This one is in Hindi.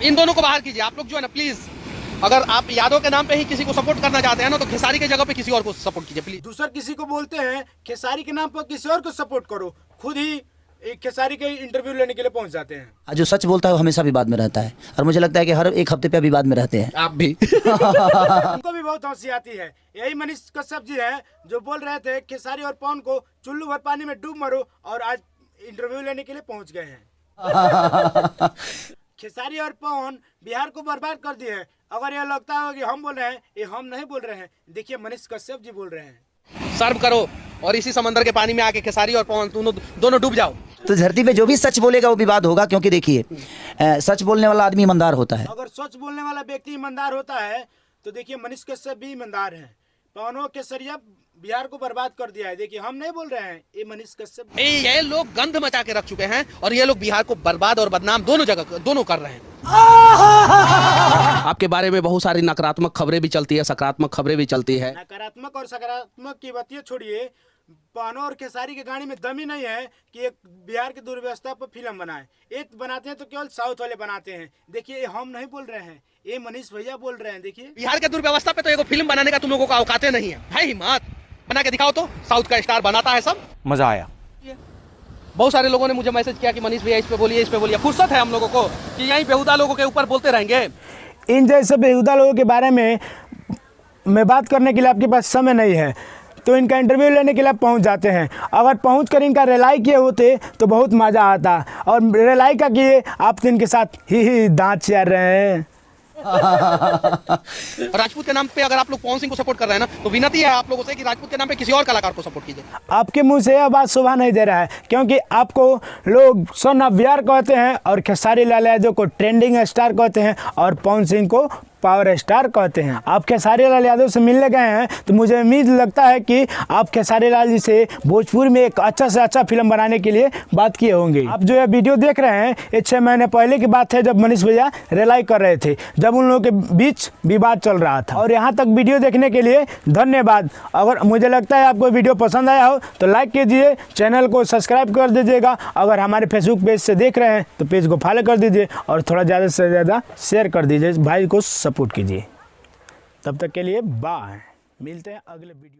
इन दोनों को बाहर कीजिए। आप लोग जो है ना प्लीज, अगर आप यादव के नाम पे ही किसी को सपोर्ट करना चाहते हैं ना, तो खेसारी के जगह पे किसी और को सपोर्ट कीजिए प्लीज। दूसर किसी को बोलते हैं खेसारी के नाम पर किसी और को सपोर्ट करो, खुद ही एक खेसारी के इंटरव्यू लेने के लिए पहुंच जाते हैं। जो सच बोलता है वो हमेशा विवाद में रहता है, और मुझे लगता है कि हर एक हफ्ते पे विवाद में रहते हैं। आप भी उनको भी बहुत हंसी आती है। यही मनीष कश्यप जी है जो बोल रहे थे खेसारी और पवन को चुल्लू भर पानी में डूब मरो, और आज इंटरव्यू लेने के लिए पहुंच गए हैं। खेसारी और पवन बिहार को बर्बाद कर दिए हैं। अगर यह लगता है कि हम बोल रहे हैं, ये हम नहीं बोल रहे हैं, देखिए मनीष कश्यप जी बोल रहे हैं। सर्व करो और इसी समंदर के पानी में आके खेसारी और पवन दोनों डूब जाओ। तो धरती पे जो भी सच बोलेगा वो विवाद होगा, क्योंकि देखिए सच बोलने वाला आदमी ईमानदार होता है। अगर सच बोलने वाला व्यक्ति ईमानदार होता है तो देखिए मनीष कश्यप भी ईमानदार है। पवनों केसरिया बिहार को बर्बाद कर दिया है। देखिए हम नहीं बोल रहे हैं, ये मनीष कश्यप। ये लोग गंध मचा के रख चुके हैं और ये लोग बिहार को बर्बाद और बदनाम दोनों कर रहे हैं। आपके बारे में बहुत सारी नकारात्मक खबरें भी चलती है, सकारात्मक खबरें भी चलती है। नकारात्मक और सकारात्मक की बातें छोड़िए, पवनों और खेसारी की गाड़ी में दम ही नहीं है कि एक बिहार की दुर्व्यवस्था पर फिल्म बनाए। एक बनाते हैं तो केवल साउथ वाले बनाते हैं। देखिए हम नहीं बोल रहे हैं, ये मनीष भैया बोल रहे हैं। देखिए बिहार के दुर्व्यवस्था पे तो एक फिल्म बनाने का तुम लोगों को औकाते नहीं है भाई। हिम्मत बना के दिखाओ तो, साउथ का स्टार बनाता है सब। मजा आया। बहुत सारे लोगों ने मुझे मैसेज किया कि मनीष भैया इस पे बोलिए, इस पे बोलिए। फुर्सत है हम लोगों को कि यहीं बेहुदा लोगों के ऊपर बोलते रहेंगे? इन जैसे बेहुदा लोगों के बारे में मैं बात करने के लिए आपके पास समय नहीं है, तो इनका इंटरव्यू लेने के लिए आप पहुंच जाते हैं। अगर पहुंच कर इनका रिलाई किए होते तो बहुत मज़ा आता, और रिलाई का किए आप तो इनके साथ ही दांत चार रहे हैं। राजपूत के नाम पे अगर आप लोग पवन सिंह को सपोर्ट कर रहे हैं ना, तो विनती है आप लोगों से कि राजपूत के नाम पे किसी और कलाकार को सपोर्ट कीजिए। आपके मुंह से यह बात शोभा नहीं दे रहा है, क्योंकि आपको लोग सन ऑफ बिहार कहते हैं, और खेसारी लाल यादव को ट्रेंडिंग स्टार कहते हैं, और पवन सिंह को पावर स्टार कहते हैं। आप खेसारी लाल यादव से मिलने गए हैं तो मुझे उम्मीद लगता है कि आप खेसारी लाल जी से भोजपुर में एक अच्छा से अच्छा फिल्म बनाने के लिए बात किए होंगे। आप जो ये वीडियो देख रहे हैं, ये 6 महीने पहले की बात है, जब मनीष भैया रिलाई कर रहे थे, जब उन लोगों के बीच विवाद चल रहा था। और यहाँ तक वीडियो देखने के लिए धन्यवाद। अगर मुझे लगता है आपको वीडियो पसंद आया हो तो लाइक कीजिए, चैनल को सब्सक्राइब कर दीजिएगा। अगर हमारे फेसबुक पेज से देख रहे हैं तो पेज को फॉलो कर दीजिए, और थोड़ा ज़्यादा से ज़्यादा शेयर कर दीजिए, भाई को सपोर्ट कीजिए। तब तक के लिए बाय, मिलते हैं अगले वीडियो।